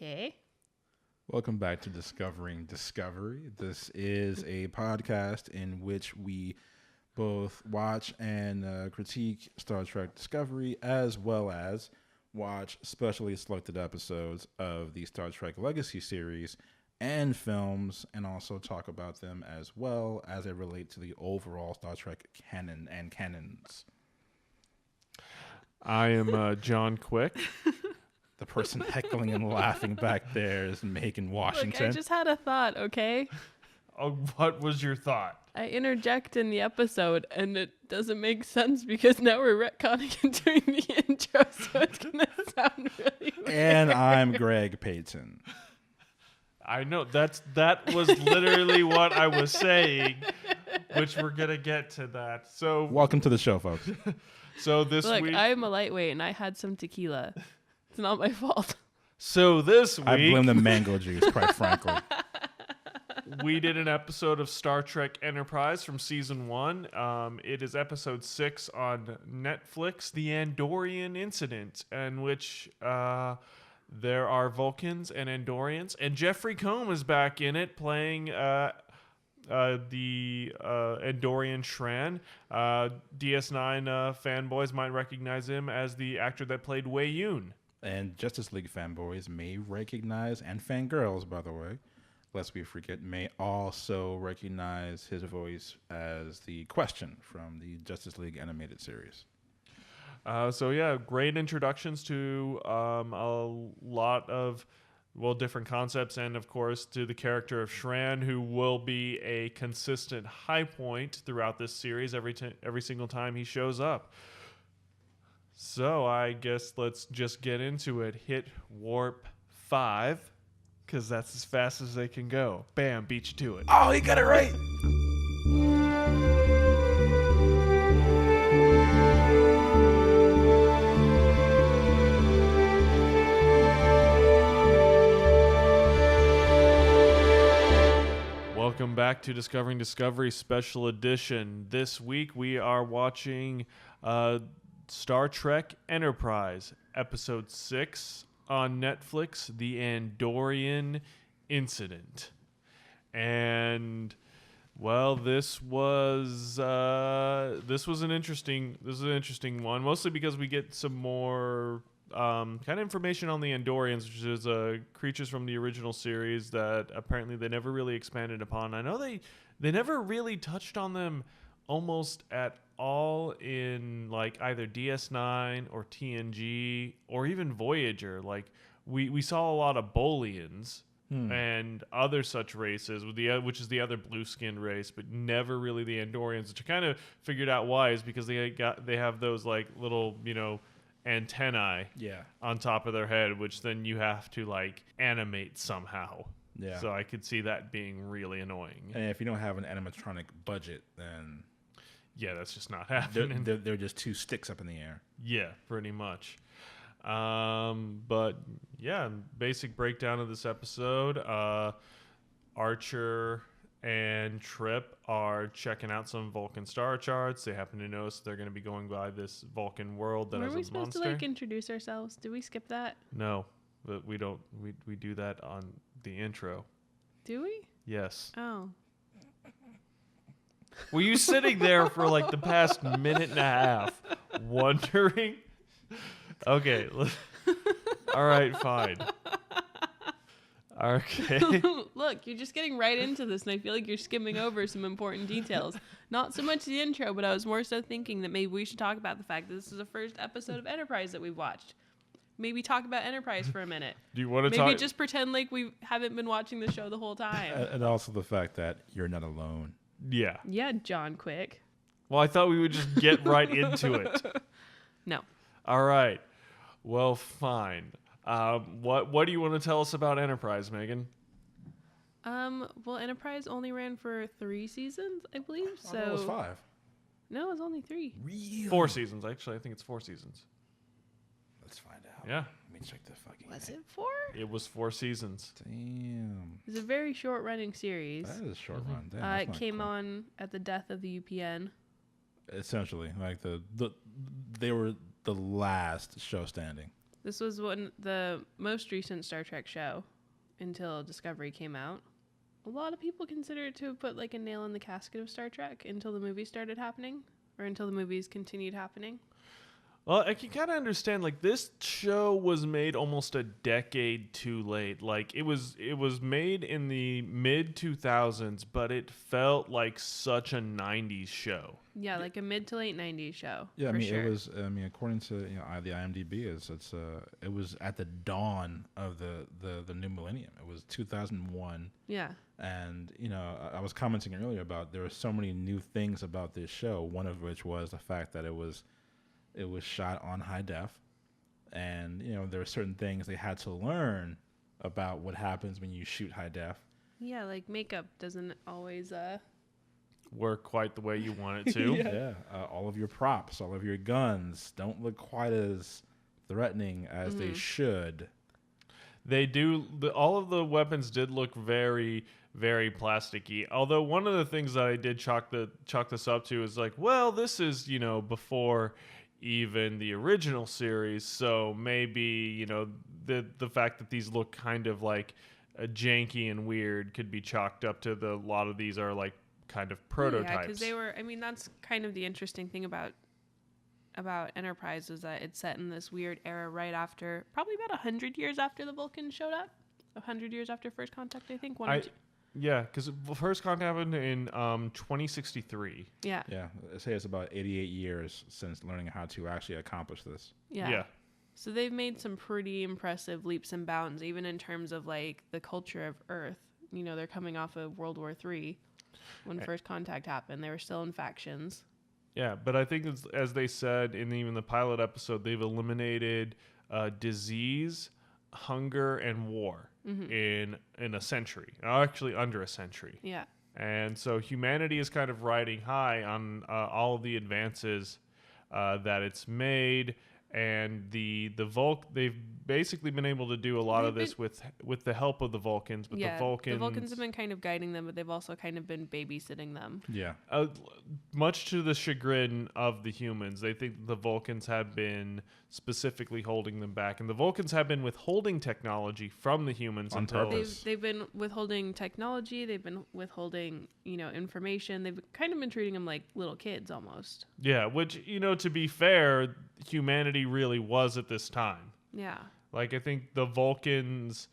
Okay. Welcome back to Discovering Discovery. This is a podcast in which we both watch and critique Star Trek Discovery, as well as watch specially selected episodes of the Star Trek Legacy series and films, and also talk about them as well as they relate to the overall Star Trek canon and canons. I am John Quick. The person heckling and laughing back there is Megan Washington. Look, I just had a thought, okay? Oh, what was your thought? I interject in the episode, and it doesn't make sense because now we're retconning and doing the intro, so it's going to sound really weird. And I'm Greg Payton. I know that was literally what I was saying, which we're gonna get to that. So Welcome to the show, folks. So this Look, week, I'm a lightweight, and I had some tequila. It's not my fault. so this week I blame the mango juice, quite frankly. we did an episode of Star Trek Enterprise from season 1. It is episode 6 on Netflix, The Andorian Incident, in which there are Vulcans and Andorians, and Jeffrey Combs is back in it playing the Andorian Shran. DS9 fanboys might recognize him as the actor that played Wei Yun. And Justice League fanboys may recognize, and fangirls, by the way, lest we forget, may also recognize his voice as the Question from the Justice League animated series. So yeah, great introductions to a lot of different concepts, and of course to the character of Shran, who will be a consistent high point throughout this series every single time he shows up. So I guess let's just get into it. Hit warp 5, because that's as fast as they can go. Bam, beat you to it. Oh, he got it right! Welcome back to Discovering Discovery Special Edition. This week we are watching Star Trek Enterprise, Episode 6 on Netflix, The Andorian Incident. And well, this was an interesting one, mostly because we get some more kind of information on the Andorians, which is creatures from the original series that apparently they never really expanded upon. I know they never really touched on them almost at all in like either DS9 or TNG or even Voyager. Like we saw a lot of Bolians and other such races, which is the other blue-skinned race, but never really the Andorians, which I kind of figured out why is because they have those like little, antennae on top of their head, which then you have to like animate somehow. Yeah. So I could see that being really annoying. And if you don't have an animatronic budget, then Yeah, that's just not happening. they're just two sticks up in the air. Yeah, pretty much. But yeah, basic breakdown of this episode. Archer and Trip are checking out some Vulcan star charts. They happen to notice they're going to be going by this Vulcan world that Were has we a supposed monster. to like introduce ourselves? Did we skip that? No, but we don't. We do that on the intro. Do we? Yes. Oh. Were you sitting there for like the past minute and a half wondering? Okay. All right, fine. Okay. Look, you're just getting right into this, and I feel like you're skimming over some important details. Not so much the intro, but I was more so thinking that maybe we should talk about the fact that this is the first episode of Enterprise that we've watched. Maybe talk about Enterprise for a minute. Do you want to Maybe talk? just pretend like we haven't been watching the show the whole time. And also the fact that you're not alone. Yeah. Yeah, John Quick. Well, I thought we would just get right into it. No. All right. Well, fine. What do you want to tell us about Enterprise, Megan? Well, Enterprise only ran for 3 seasons, I believe. Oh, that was 5. No, it was only 3. Really? 4 seasons, actually. I think it's 4 seasons. Let's find out. Yeah. Let me check the fucking. Was it 4? It was 4 seasons. Damn. It's a very short running series. That is a short run. Damn, It that's not came cool. on at the death of the UPN. Essentially, like they were the last show standing. This was the most recent Star Trek show until Discovery came out. A lot of people consider it to have put like a nail in the casket of Star Trek until the movies started happening, or until the movies continued happening. Well, I can kind of understand, like, this show was made almost a decade too late. Like, it was made in the mid 2000s, but it felt like such a 90s show. Yeah, like a mid to late 90s show. Yeah, I for mean, sure. it was. I mean, according to the IMDb, it was at the dawn of the new millennium. It was 2001, Yeah. and I was commenting earlier about there were so many new things about this show. One of which was the fact that it was shot on high def, and there were certain things they had to learn about what happens when you shoot high def. Yeah, like makeup doesn't always Work quite the way you want it to. Yeah, all of your props, all of your guns don't look quite as threatening as they should. They do. All of the weapons did look very, very plasticky. Although one of the things that I did chalk this up to is like, well, this is before even the original series, so maybe the fact that these look kind of like janky and weird could be chalked up to a lot of these are like kind of prototypes. Yeah, because they were. I mean, that's kind of the interesting thing about Enterprise is that it's set in this weird era right after, probably about 100 years after the Vulcans showed up. 100 years after First Contact, I think. Yeah, because First Contact happened in 2063. Yeah. Yeah, I say it's about 88 years since learning how to actually accomplish this. Yeah. So they've made some pretty impressive leaps and bounds, even in terms of like the culture of Earth. They're coming off of World War III when First Contact happened. They were still in factions. Yeah, but I think as they said in even the pilot episode, they've eliminated disease, hunger, and war in a century. Actually, under a century. Yeah. And so humanity is kind of riding high on all of the advances that it's made, and they've basically been able to do a lot of this with the help of the Vulcans. But Yeah, the Vulcans have been kind of guiding them, but they've also kind of been babysitting them. Yeah. Much to the chagrin of the humans, they think the Vulcans have been specifically holding them back, and the Vulcans have been withholding technology from the humans On until purpose. They've been withholding technology. They've been withholding, information. They've kind of been treating them like little kids almost. Yeah, which to be fair, humanity really was at this time. Yeah. Like, I think the Vulcans'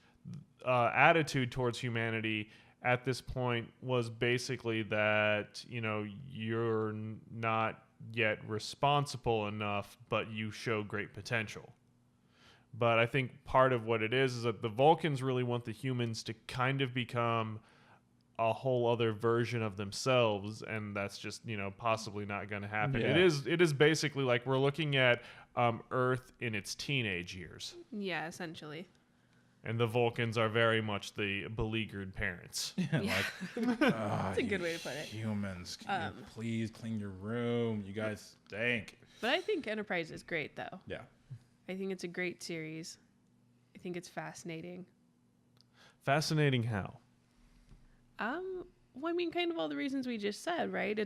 attitude towards humanity at this point was basically that, you're not yet responsible enough, but you show great potential. But I think part of what it is that the Vulcans really want the humans to kind of become a whole other version of themselves, and that's just possibly not going to happen. Yeah. It is basically like we're looking at Earth in its teenage years, Yeah, essentially. and the Vulcans are very much the beleaguered parents. Yeah. That's a good way to put it. Humans, can you please clean your room? You guys stink. But I think Enterprise is great, though. Yeah. I think it's a great series. I think it's fascinating. Fascinating how? Well, I mean, kind of all the reasons we just said, right?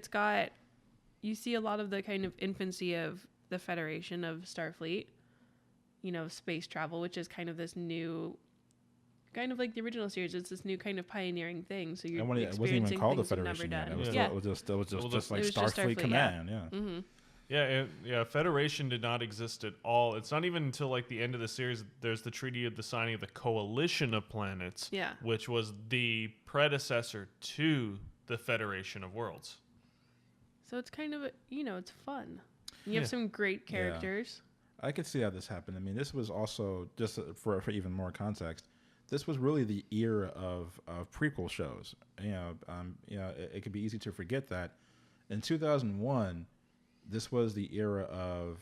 You see a lot of the kind of infancy of the Federation of Starfleet, space travel, which is kind of this new, kind of like the original series. It's this new kind of pioneering thing. So you're It wasn't even called the Federation yet. It was just like Starfleet Command. Yeah. Mm-hmm. Yeah, Federation did not exist at all. It's not even until like the end of the series there's the Treaty of the Signing of the Coalition of Planets, Yeah. which was the predecessor to the Federation of Worlds. So it's kind of, it's fun. You have some great characters. I could see how this happened. I mean, this was also, just for even more context, this was really the era of prequel shows. It could be easy to forget that in 2001, this was the era of,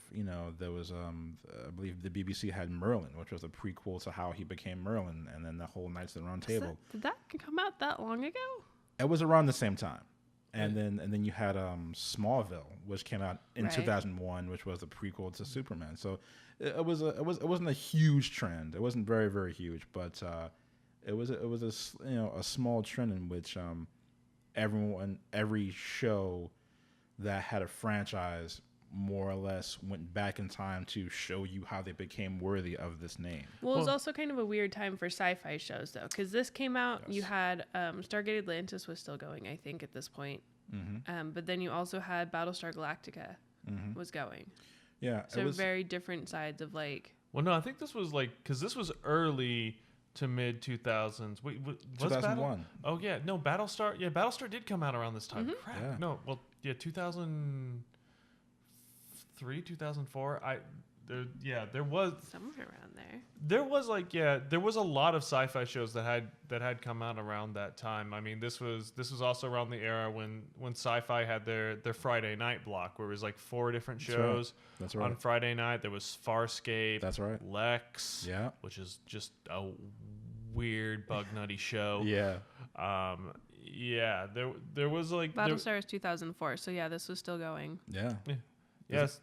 there was, I believe the BBC had Merlin, which was a prequel to how he became Merlin, and then the whole Knights of the Round Table. Did that come out that long ago? It was around the same time. And then you had Smallville, which came out in 2001, which was the prequel to Superman. So it wasn't a huge trend. It wasn't very, very huge, but it was a small trend in which every show that had a franchise more or less went back in time to show you how they became worthy of this name. Well, it was also kind of a weird time for sci-fi shows, though, because this came out, you had Stargate Atlantis was still going, I think, at this point. But then you also had Battlestar Galactica was going. Yeah. So very different sides of like... Well, no, I think this was like, because this was early to mid 2000s. Wait, was 2001. Oh yeah, no, Battlestar. Yeah, Battlestar did come out around this time. Crap. Yeah. No, well, yeah, 2003, 2004. There was somewhere around there. There was a lot of sci-fi shows that had come out around that time. I mean, this was also around the era when sci-fi had their Friday night block, where it was like 4 different shows. That's right. On Friday night, there was Farscape. That's right. Lex. Yeah. Which is just a weird bug nutty show. Yeah. Yeah. There was like Battlestar is 2004, so yeah, this was still going. Yeah. Yes.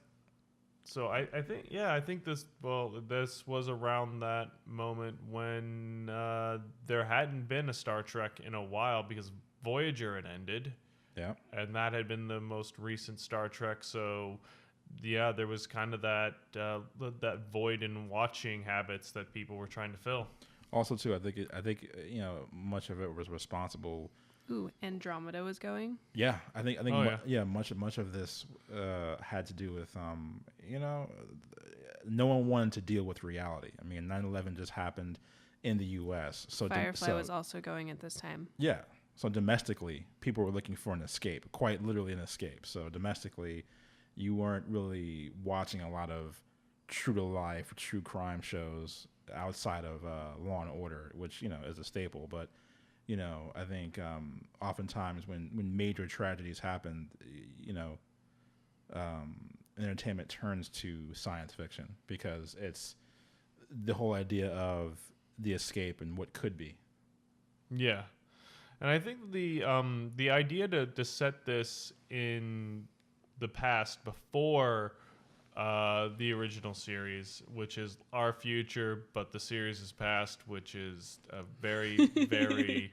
So I think this was around that moment when there hadn't been a Star Trek in a while because Voyager had ended. Yeah. And that had been the most recent Star Trek. So yeah, there was kind of that void in watching habits that people were trying to fill. Also, too, I think much of it was responsible. Ooh, Andromeda was going. Yeah, I think much of this had to do with no one wanted to deal with reality. I mean, 9/11 just happened in the U.S. So Firefly was also going at this time. Yeah, so domestically, people were looking for an escape, quite literally an escape. So domestically, you weren't really watching a lot of true to life, true crime shows outside of Law and Order, which is a staple, but. I think oftentimes when major tragedies happen, entertainment turns to science fiction because it's the whole idea of the escape and what could be. Yeah. And I think the idea to set this in the past before the original series, which is our future, but the series is past, which is a very, very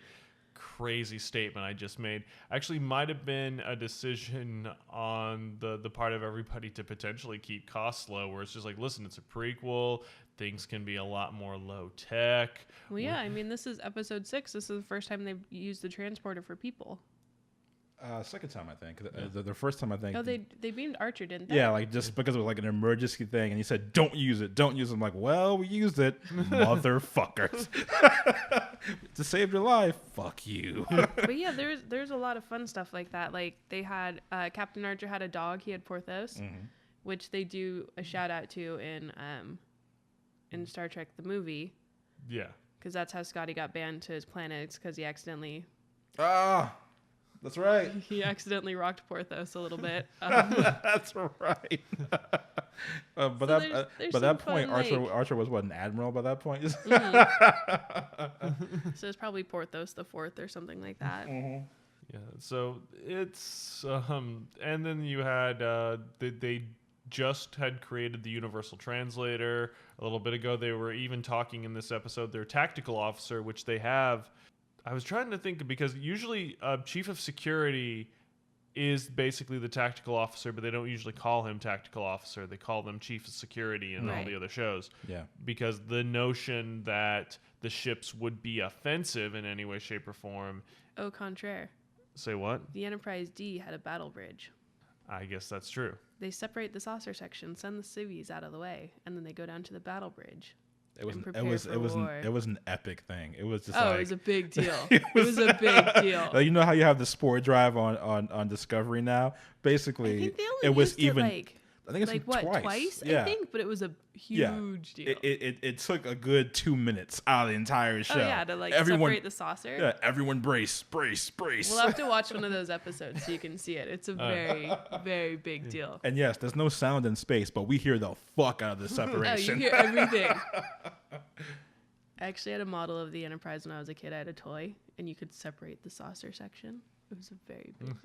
crazy statement I just made. Actually might have been a decision on the part of everybody to potentially keep costs low, where it's just like, listen, it's a prequel. Things can be a lot more low tech. Well, yeah, I mean, this is episode 6. This is the first time they've used the transporter for people. Second time, I think. The first time, I think. Oh, they beamed Archer, didn't they? Yeah, like just because it was like an emergency thing, and he said, "Don't use it, don't use it." I'm like, "Well, we used it, motherfuckers, to save your life. Fuck you." But yeah, there's a lot of fun stuff like that. Like they had Captain Archer had a dog. He had Porthos, which they do a shout out to in Star Trek the movie. Yeah, because that's how Scotty got banned to his planet, because he accidentally. That's right. He accidentally rocked Porthos a little bit. That's right. But that point, Archer was what, an admiral by that point? So it's probably Porthos the Fourth or something like that. Mm-hmm. Yeah. So it's and then you had they just had created the Universal Translator a little bit ago. They were even talking in this episode their tactical officer, which they have. I was trying to think, because usually chief of security is basically the tactical officer, but they don't usually call him tactical officer. They call them chief of security in all the other shows. Yeah. Because the notion that the ships would be offensive in any way, shape, or form. Au contraire. Say what? The Enterprise D had a battle bridge. I guess that's true. They separate the saucer section, send the civvies out of the way, and then they go down to the battle bridge. It was an epic thing. It was just it was a big deal. It was a big deal. Like, you know how you have the sport drive on Discovery now? Basically, I think they only it was used even. It I think it's twice? Yeah. I think, but it was a huge deal. It took a good 2 minutes out of the entire show. Oh yeah, to separate the saucer. Yeah, everyone brace. We'll have to watch one of those episodes so you can see it. It's a very, very big deal. And yes, there's no sound in space, but we hear the fuck out of the separation. Oh, you hear everything. I actually had a model of the Enterprise when I was a kid. I had a toy, and you could separate the saucer section. It was a very big deal.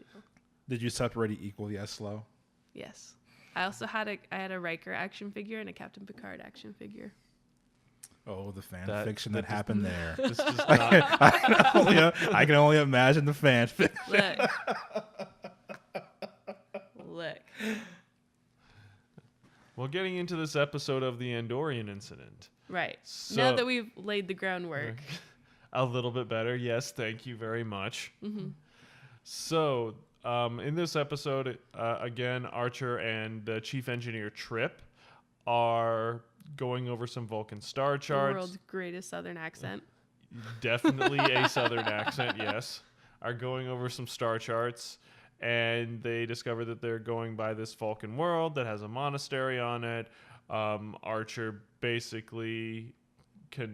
Did you separate it equally as slow? Yes. I also had a Riker action figure and a Captain Picard action figure. Oh, the fan fiction that happened there. This just not... I can only imagine the fan fiction. Look. Well, getting into this episode of the Andorian Incident. Right. So, Now that we've laid the groundwork. A little bit better. Yes, thank you very much. Mm-hmm. So, in this episode, again, Archer and Chief Engineer Trip are going over some Vulcan star The charts. world's greatest Southern accent. Definitely a Southern accent, yes. Are going over some star charts, and they discover that they're going by this Vulcan world that has a monastery on it. Archer basically They're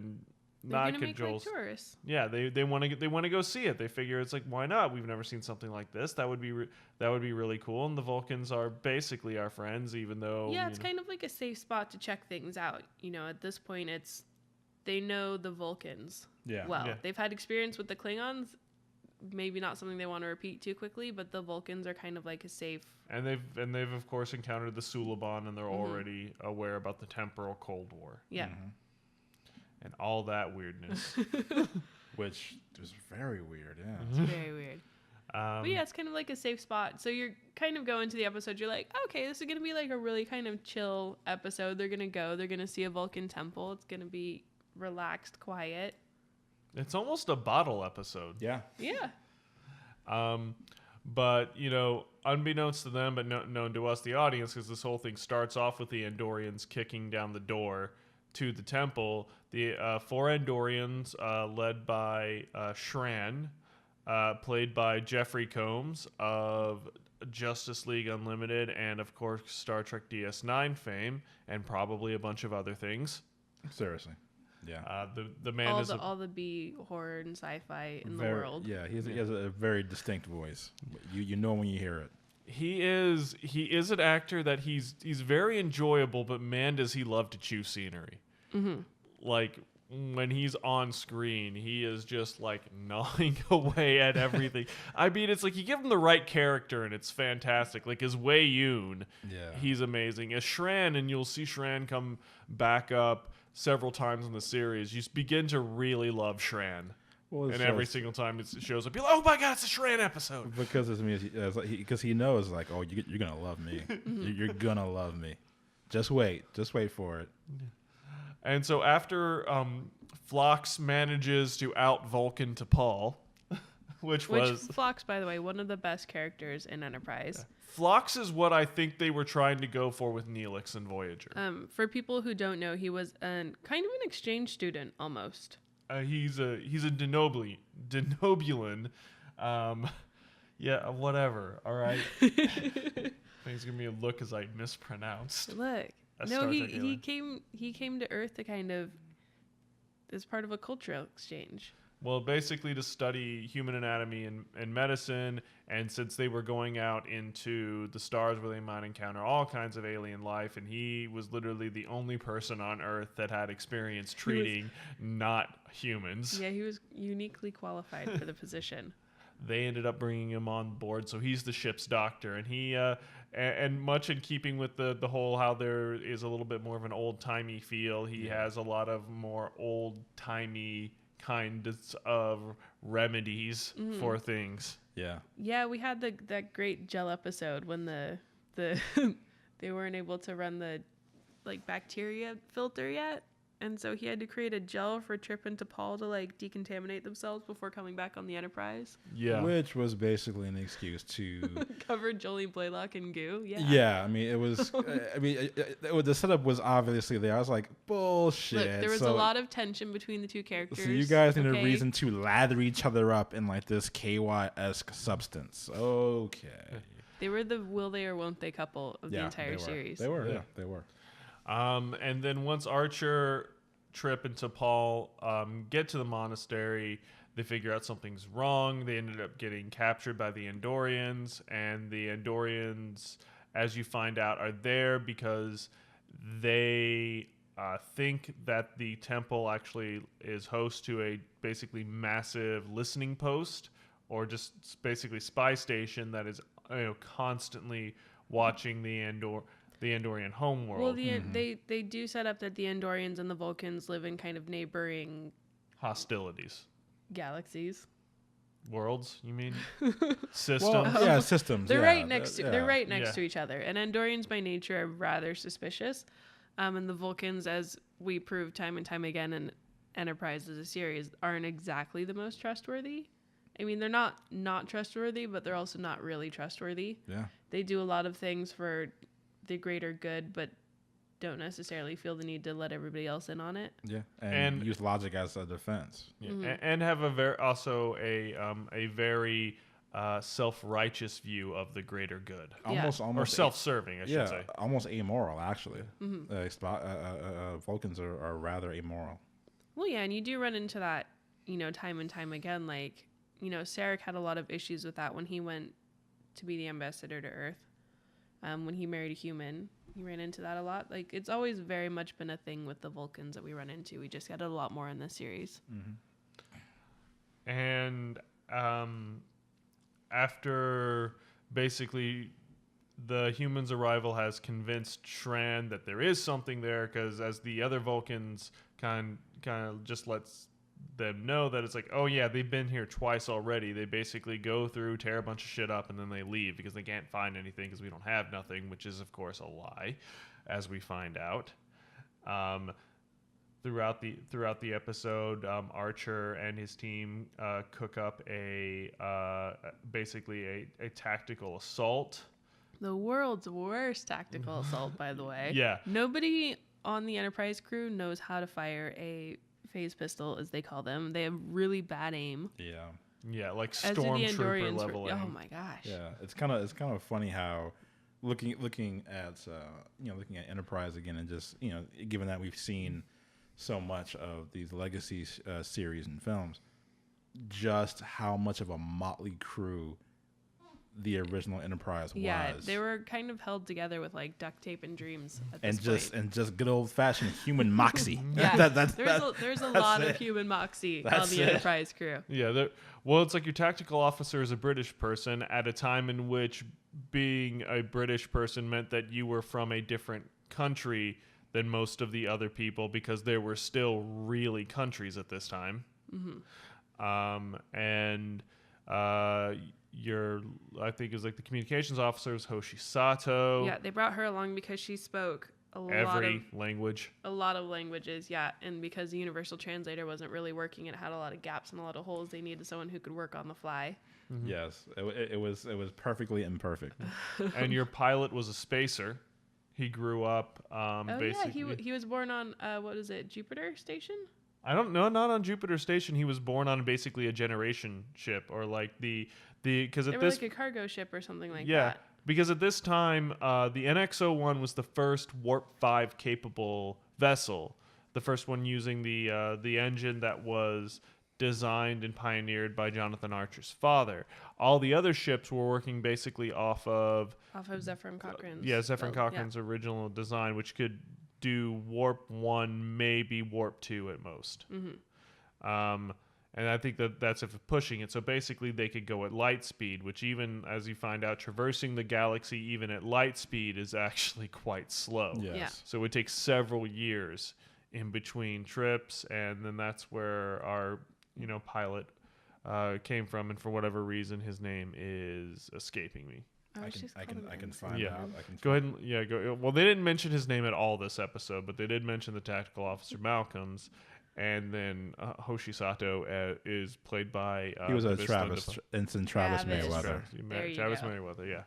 gonna make like tourists. Yeah, they want to go see it. They figure it's like, why not? We've never seen something like this. That would be really cool. And the Vulcans are basically our friends, even though It's kind of like a safe spot to check things out. At this point, they know the Vulcans well. Yeah. They've had experience with the Klingons. Maybe not something they want to repeat too quickly, but the Vulcans are kind of like a safe. And they've of course encountered the Suliban, and they're already aware about the temporal Cold War. Yeah. And all that weirdness. Which is very weird. Yeah. It's very weird. But yeah, it's kind of like a safe spot. So you're kind of going to the episode. You're like, okay, this is going to be like a really kind of chill episode. They're going to see a Vulcan temple. It's going to be relaxed, quiet. It's almost a bottle episode. Yeah. Yeah. But, unbeknownst to them, but known to us, the audience, because this whole thing starts off with the Andorians kicking down the door to the temple. The 4 Andorians, led by Shran, played by Jeffrey Combs of Justice League Unlimited and, of course, Star Trek DS9 fame, and probably a bunch of other things. Seriously. Yeah. The man all the B horror and sci-fi in the very, world. Yeah, he has a very distinct voice. You know when you hear it. He is an actor that he's very enjoyable, but man, does he love to chew scenery. Mm-hmm. Like when he's on screen, he is just like gnawing away at everything. I mean, it's like you give him the right character and it's fantastic. Like as Wei Yun, he's amazing. As Shran, and you'll see Shran come back up several times in the series. You begin to really love Shran. Well, and every single time it shows up, you're like, oh my God, it's a Shran episode. Because because he knows, like, oh, you're gonna love me. You're gonna love me. Just wait for it. And so after Phlox manages to out Vulcan to Paul, which Phlox, by the way, one of the best characters in Enterprise. Phlox is what I think they were trying to go for with Neelix and Voyager. For people who don't know, he was kind of an exchange student almost. He's a Denobulan. Yeah, whatever. All right. He's giving me a look as I mispronounced. Look, he came to Earth to kind of as part of a cultural exchange. Well, basically to study human anatomy and medicine, and since they were going out into the stars where they might encounter all kinds of alien life, and he was literally the only person on Earth that had experience treating not humans. Yeah, he was uniquely qualified for the position. They ended up bringing him on board, so he's the ship's doctor, and he and much in keeping with the whole how there is a little bit more of an old-timey feel, he has a lot of more old-timey kinds of remedies for things. Yeah, we had that great gel episode when the they weren't able to run the bacteria filter yet, and so he had to create a gel for Trip and T'Pol to decontaminate themselves before coming back on the Enterprise. Yeah, which was basically an excuse to cover Jolie Blaylock in goo. Yeah, I mean it was. The setup was obviously there. I was like, bullshit. Look, there was a lot of tension between the two characters. So you guys need a reason to lather each other up in this KY-esque substance. Okay. They were the will they or won't they couple of the entire series. They were. They were. And then once Archer, Trip, and T'Pol get to the monastery, they figure out something's wrong. They ended up getting captured by the Andorians, and the Andorians, as you find out, are there because they think that the temple actually is host to a basically massive listening post, or just basically spy station that is constantly watching the Andorian homeworld. Well, they do set up that the Andorians and the Vulcans live in kind of neighboring hostilities. Galaxies. Worlds, you mean? Systems. Well, yeah, systems. They're yeah, right next to yeah. they're right next Yeah. to each other. And Andorians by nature are rather suspicious. And the Vulcans, as we prove time and time again in Enterprise as a series, aren't exactly the most trustworthy. I mean, they're not trustworthy, but they're also not really trustworthy. Yeah. They do a lot of things for the greater good, but don't necessarily feel the need to let everybody else in on it. Yeah. And- And use logic as a defense. Yeah. And have a a very self-righteous view of the greater good, Almost or self-serving, I should yeah, say. almost amoral actually. Vulcans are rather amoral. Well, yeah, and you do run into that, time and time again. Like, Sarek had a lot of issues with that when he went to be the ambassador to Earth. When he married a human, he ran into that a lot. Like, it's always very much been a thing with the Vulcans that we run into. We just get it a lot more in this series. And after basically the humans' arrival has convinced Shran that there is something there, because as the other Vulcans kind of just lets them know that it's like, oh yeah, they've been here twice already. They basically go through, tear a bunch of shit up, and then they leave because they can't find anything because we don't have nothing, which is of course a lie, as we find out. Throughout the episode, Archer and his team cook up basically a tactical assault. The world's worst tactical assault, by the way. Yeah. Nobody on the Enterprise crew knows how to fire a phase pistol, as they call them. They have really bad aim. Yeah. Yeah, like As do the stormtrooper Andorians. level aim. Oh my gosh. Yeah, it's kind of funny how looking at Enterprise again, and just given that we've seen so much of these legacy series and films, just how much of a motley crew the original Enterprise Yeah, was. they were kind of held together with like duct tape and dreams at this point. and just good old fashioned human moxie. Yeah, There's a lot of human moxie on the Enterprise crew. Yeah, well, it's like your tactical officer is a British person at a time in which being a British person meant that you were from a different country than most of the other people, because there were still really countries at this time. I think it was like the communications officer was Hoshi Sato. Yeah, they brought her along because she spoke Every language. a lot of languages, yeah, and because the universal translator wasn't really working, it had a lot of gaps and a lot of holes. They needed someone who could work on the fly. Yes, it was perfectly imperfect. And your pilot was a spacer. He grew up basically. Yeah, he was born on what is it, Jupiter Station? I don't know, not on Jupiter Station. He was born on basically a generation ship, or like because They at were this like a cargo ship or something like yeah, that. because at this time the NX-01 was the first Warp 5 capable vessel, the first one using the engine that was designed and pioneered by Jonathan Archer's father. All the other ships were working basically off of Zephyr Cochrane's. Zephyr Cochrane's original design, which could do Warp 1, maybe Warp 2 at most. And I think that's if pushing it. So basically they could go at light speed, which, even as you find out, traversing the galaxy even at light speed is actually quite slow. Yes. Yeah. So it would take several years in between trips, and then that's where our pilot came from, and for whatever reason his name is escaping me. I can find Yeah. out. Go ahead and go. Well, they didn't mention his name at all this episode, but they did mention the tactical officer Malcolm's, and then Hoshi Sato is played by He was a Miss Travis Travis. Mayweather. There you Travis go. Merriweather, yeah,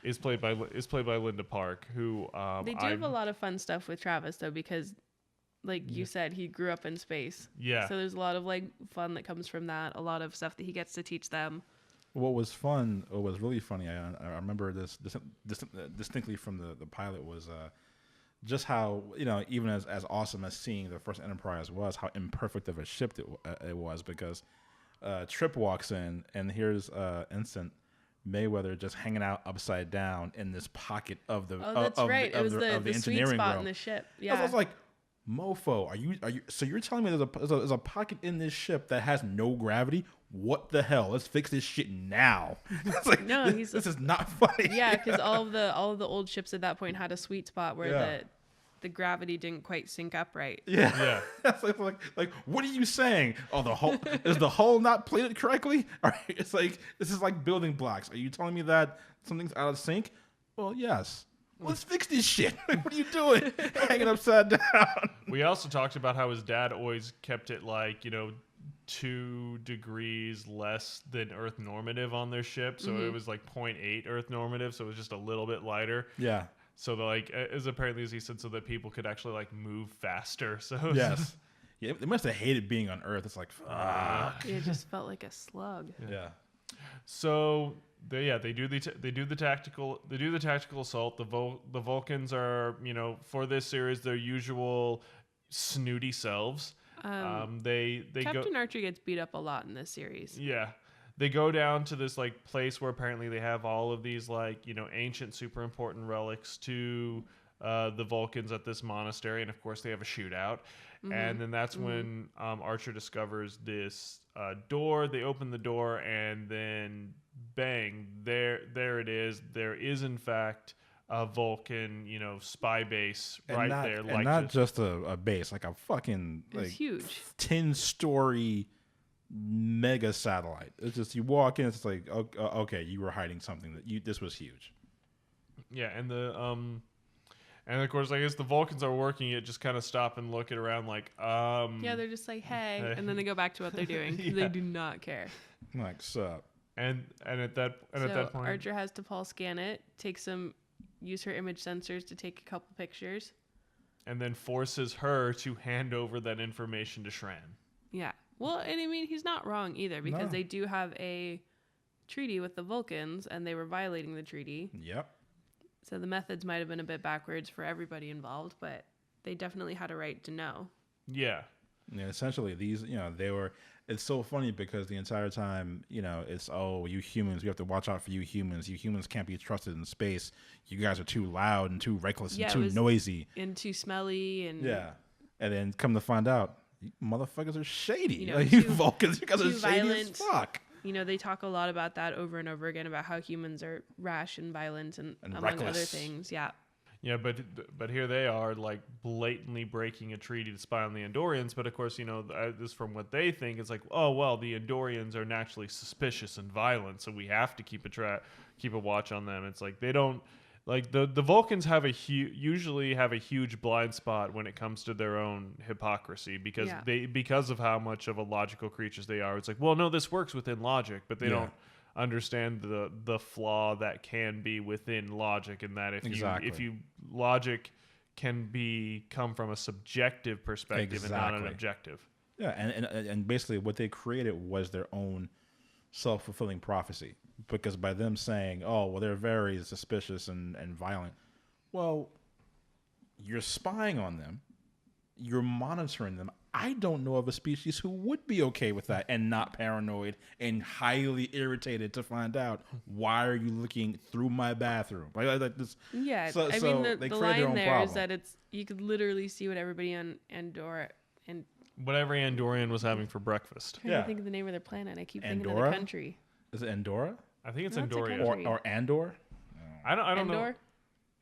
is played by Linda Park, who They do have a lot of fun stuff with Travis though, because like you said, he grew up in space. Yeah. So there's a lot of like fun that comes from that, a lot of stuff that he gets to teach them. What was really funny, I remember this distinctly from the pilot, was just how, even as awesome as seeing the first Enterprise was, how imperfect of a ship it was, because Trip walks in and here's Instant Mayweather just hanging out upside down in this pocket of the That's right. It was the sweet engineering spot room. in the ship. I Yeah. was like, mofo, are you? So you're telling me there's a pocket in this ship that has no gravity? What the hell? Let's fix this shit now. It's like, No, this is not funny. Yeah, because all of the old ships at that point had a sweet spot where the gravity didn't quite sync up right. Yeah. Yeah. That's like, what are you saying? Oh, the hull is the hull not plated correctly? All right. It's like, this is like building blocks. Are you telling me that something's out of sync? Well, yes. Let's fix this shit. What are you doing? Hanging upside down. We also talked about how his dad always kept it like, 2 degrees less than Earth normative on their ship. So it was like 0.8 Earth normative. So it was just a little bit lighter. Yeah. So like, as apparently as he said, so that people could actually like move faster. So Yes. Yeah, they must have hated being on Earth. It's like, fuck. It just felt like a slug. Yeah. So they do the tactical assault. The Vulcans are, for this series, their usual snooty selves. They Captain Archer gets beat up a lot in this series. Yeah. They go down to this like place where apparently they have all of these like, ancient super important relics to the Vulcans at this monastery, and of course they have a shootout. And then that's when Archer discovers this door. They open the door, and then bang, there it is. There is in fact a Vulcan, spy base there. And not just a base, like a fucking It's huge. 10-story mega satellite. It's just, you walk in, it's like, okay, you were hiding something this was huge. Yeah, and of course, I guess the Vulcans are working it, just kind of stop and look it around like, Yeah, they're just like, hey, and then they go back to what they're doing. They do not care. Like, sup. And at that point, Archer has to Paul scan it, use her image sensors to take a couple pictures. and then forces her to hand over that information to Shran. Yeah. Well, and I mean, he's not wrong either, because No. they do have a treaty with the Vulcans, and they were violating the treaty. Yep. So the methods might have been a bit backwards for everybody involved, but they definitely had a right to know. Yeah. Yeah, essentially, these, they were. It's so funny because the entire time, it's, oh, you humans, we have to watch out for you humans. You humans can't be trusted in space. You guys are too loud and too reckless and too noisy. And too smelly. And yeah. And then come to find out, you motherfuckers are shady. You too- Vulcans, you guys are too shady violent. as fuck. They talk a lot about that over and over again, about how humans are rash and violent and among other reckless. things. Yeah. Yeah, but here they are, like, blatantly breaking a treaty to spy on the Andorians. But of course, this from what they think, it's like, oh well, the Andorians are naturally suspicious and violent, so we have to keep a watch on them. It's like they don't like the Vulcans have usually have a huge blind spot when it comes to their own hypocrisy because of how much of a logical creatures they are. It's like, well, no, this works within logic, but they don't understand the flaw that can be within logic, and that if you logic can come from a subjective perspective and not an objective. Yeah, and basically what they created was their own self-fulfilling prophecy, because by them saying, oh, well, they're very suspicious and violent, well, you're spying on them, you're monitoring them. I don't know of a species who would be okay with that and not paranoid and highly irritated to find out, why are you looking through my bathroom? Like this. Yeah, So I mean, they the create their line own there is problem. that you could literally see what everybody on Andorra and What every Andorian was having for breakfast. trying to think of the name of their planet. I keep thinking of Andorra? the country. Is it Andorra I think it's No, it's a Andorian. country. or Andor? I don't know. Andor?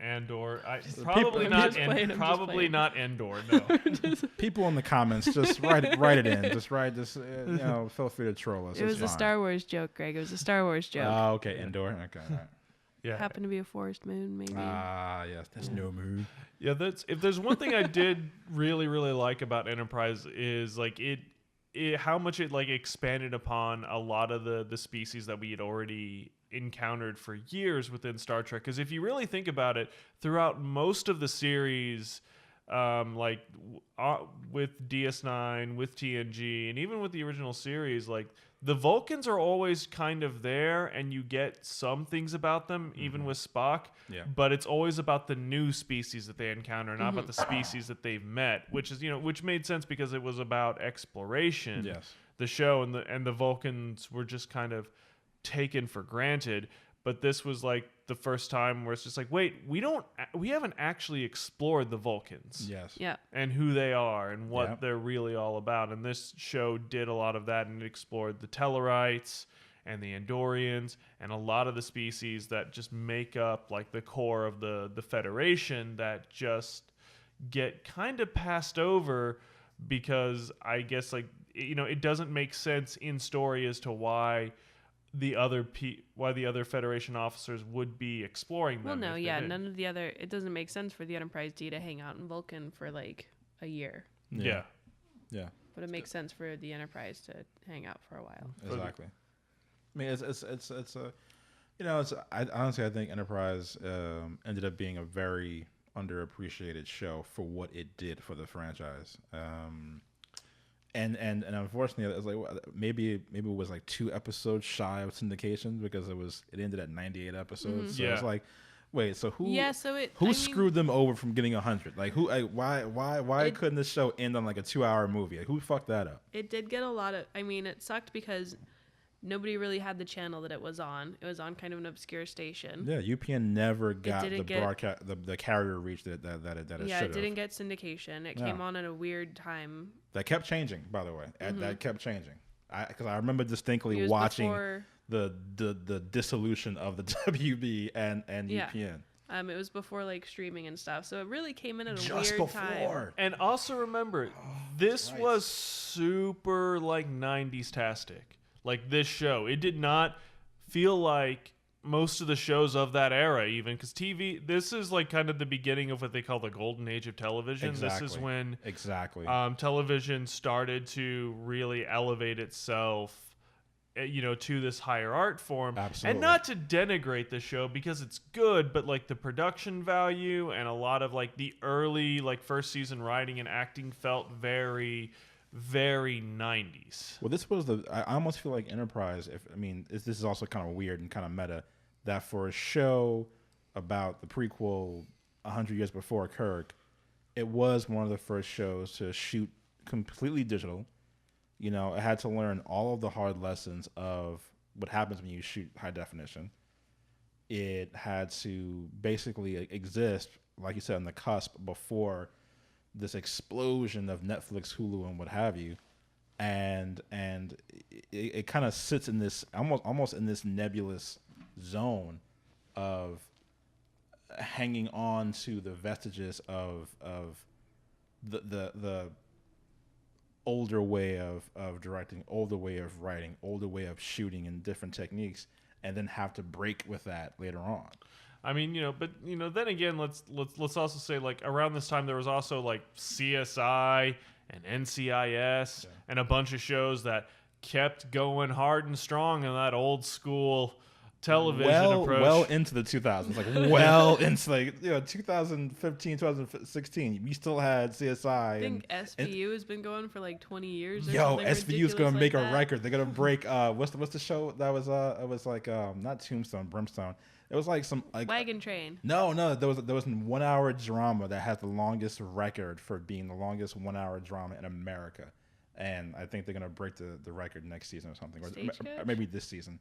Andor. Probably Not. playing, I'm just Probably playing. not Endor. No. People in the comments, just write it in. Just write this. Feel free to troll us. It was It's a fine. Star Wars joke, Greg. It was a Star Wars joke. Oh, okay, Endor. Okay, all right. Yeah. Happened to be a forest moon, maybe. Ah, yes, that's no moon. Yeah. If there's one thing I did really like about Enterprise is like it how much it like expanded upon a lot of the species that we had already encountered for years within Star Trek. Because if you really think about it, throughout most of the series, with DS9, with TNG, and even with the original series, like the Vulcans are always kind of there, and you get some things about them, even with Spock. Yeah. But it's always about the new species that they encounter, not about the species that they've met. Which is which made sense because it was about exploration. Yes. The show and the Vulcans were just kind of taken for granted. But this was like the first time where it's just like, wait, we haven't actually explored the Vulcans. Yes. Yeah. And who they are and what Yep. they're really all about. And this show did a lot of that, and it explored the Tellarites and the Andorians and a lot of the species that just make up like the core of the Federation that just get kind of passed over because I guess like it doesn't make sense in story as to why the other Federation officers would be exploring them. Well, no, yeah, none of the other. It doesn't make sense for the Enterprise D to hang out in Vulcan for like a year. Yeah. But it makes sense for the Enterprise to hang out for a while. Exactly. I mean, it's a, honestly, I think Enterprise ended up being a very underappreciated show for what it did for the franchise. And unfortunately, it was like maybe it was like 2 episodes shy of syndication because it ended at 98 episodes. So it's like, wait, so who screwed them over from getting 100? Like why couldn't this show end on like a 2-hour movie? Like, who fucked that up? It did get a lot of. I mean, it sucked because nobody really had the channel that it was on. It was on kind of an obscure station. Yeah, UPN never got the broadcast, the carrier reach that it should have. Yeah, it didn't get syndication. It came on at a weird time. That kept changing, by the way. That kept changing. Because I remember distinctly watching the dissolution of the WB and UPN. It was before like streaming and stuff, so it really came in at a weird time. And also remember, this was super like 90s-tastic. Like this show, it did not feel like most of the shows of that era, even because TV. This is like kind of the beginning of what they call the golden age of television. Exactly. This is when television started to really elevate itself, to this higher art form. Absolutely. And not to denigrate the show because it's good, but like the production value and a lot of like the early like first season writing and acting felt very, very 90s. Well, this was I almost feel like Enterprise. This is also kind of weird and kind of meta that for a show about the prequel 100 years before Kirk, it was one of the first shows to shoot completely digital. It had to learn all of the hard lessons of what happens when you shoot high definition. It had to basically exist, like you said, on the cusp before this explosion of Netflix, Hulu, and what have you, and it kind of sits in this almost in this nebulous zone of hanging on to the vestiges of the older way of directing, older way of writing, older way of shooting, and different techniques, and then have to break with that later on. I mean, then again, let's also say like around this time there was also like CSI and NCIS and a bunch of shows that kept going hard and strong in that old school television approach. Well into the 2000s, like well into like 2015, 2016, we still had CSI. I think SVU has been going for like 20 years. SVU is gonna make a record. They're gonna break. What's the show that was? It was like not Tombstone, Brimstone. It was like some like Wagon Train. No, there was a 1-hour drama that has the longest record for being the longest 1-hour drama in America, and I think they're gonna break the record next season or something, or maybe this season.